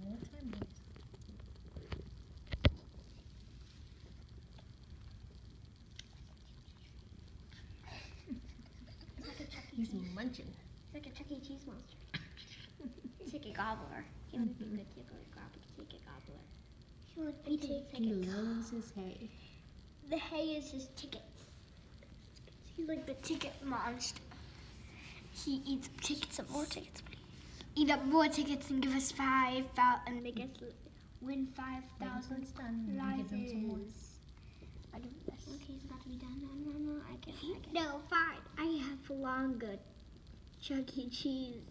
more time, boys. It's like a Chuck E. He's Cheese. munching. It's like a Chuck E. Cheese monster. Ticket gobbler. He would be a good ticket gobbler. He would be He loves his hay. The hay is his tickets. He's like the ticket monster. He eats tickets and more tickets, please. Eat up more tickets and give us 5,000 and make us win 5,000 It's done. You can give him some more. I do this. Okay, it's about to be done. No, I can't. No, fine. I have longer Chuck E. Cheese.